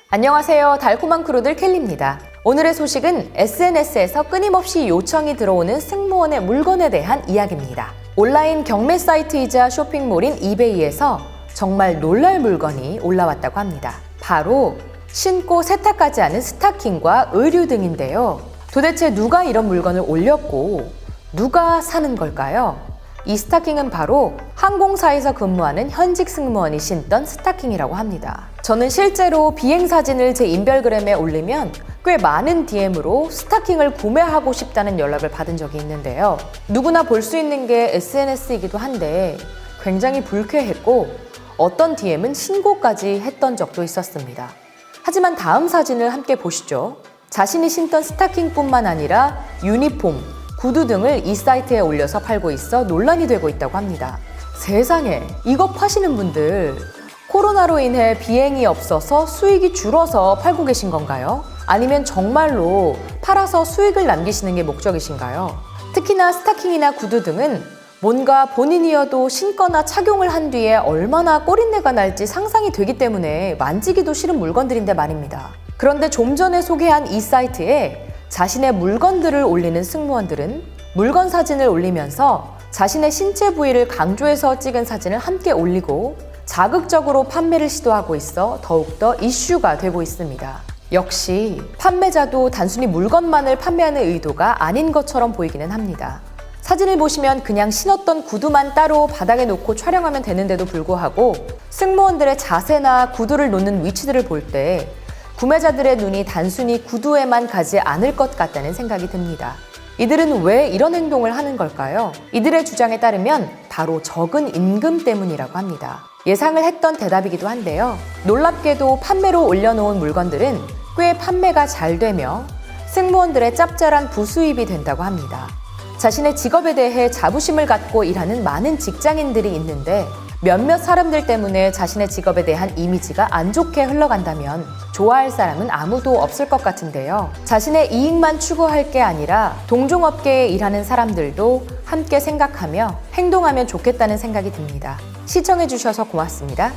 안녕하세요. 달콤한 크루들 켈리입니다. 오늘의 소식은 SNS에서 끊임없이 요청이 들어오는 승무원의 물건에 대한 이야기입니다. 온라인 경매 사이트이자 쇼핑몰인 이베이에서 정말 놀랄 물건이 올라왔다고 합니다. 바로 신고 세탁하지 않은 스타킹과 의류 등인데요. 도대체 누가 이런 물건을 올렸고 누가 사는 걸까요? 이 스타킹은 바로 항공사에서 근무하는 현직 승무원이 신던 스타킹이라고 합니다. 저는 실제로 비행 사진을 제 인별그램에 올리면 꽤 많은 DM으로 스타킹을 구매하고 싶다는 연락을 받은 적이 있는데요. 누구나 볼 수 있는 게 SNS이기도 한데 굉장히 불쾌했고 어떤 DM은 신고까지 했던 적도 있었습니다. 하지만 다음 사진을 함께 보시죠. 자신이 신던 스타킹뿐만 아니라 유니폼, 구두 등을 이 사이트에 올려서 팔고 있어 논란이 되고 있다고 합니다. 세상에, 이거 파시는 분들 코로나로 인해 비행이 없어서 수익이 줄어서 팔고 계신 건가요? 아니면 정말로 팔아서 수익을 남기시는 게 목적이신가요? 특히나 스타킹이나 구두 등은 뭔가 본인이어도 신거나 착용을 한 뒤에 얼마나 꼬린내가 날지 상상이 되기 때문에 만지기도 싫은 물건들인데 말입니다. 그런데 좀 전에 소개한 이 사이트에 자신의 물건들을 올리는 승무원들은 물건 사진을 올리면서 자신의 신체 부위를 강조해서 찍은 사진을 함께 올리고 자극적으로 판매를 시도하고 있어 더욱더 이슈가 되고 있습니다. 역시 판매자도 단순히 물건만을 판매하는 의도가 아닌 것처럼 보이기는 합니다. 사진을 보시면 그냥 신었던 구두만 따로 바닥에 놓고 촬영하면 되는데도 불구하고 승무원들의 자세나 구두를 놓는 위치들을 볼 때 구매자들의 눈이 단순히 구두에만 가지 않을 것 같다는 생각이 듭니다. 이들은 왜 이런 행동을 하는 걸까요? 이들의 주장에 따르면 바로 적은 임금 때문이라고 합니다. 예상을 했던 대답이기도 한데요. 놀랍게도 판매로 올려놓은 물건들은 꽤 판매가 잘 되며 승무원들의 짭짤한 부수입이 된다고 합니다. 자신의 직업에 대해 자부심을 갖고 일하는 많은 직장인들이 있는데 몇몇 사람들 때문에 자신의 직업에 대한 이미지가 안 좋게 흘러간다면 좋아할 사람은 아무도 없을 것 같은데요. 자신의 이익만 추구할 게 아니라 동종업계에 일하는 사람들도 함께 생각하며 행동하면 좋겠다는 생각이 듭니다. 시청해주셔서 고맙습니다.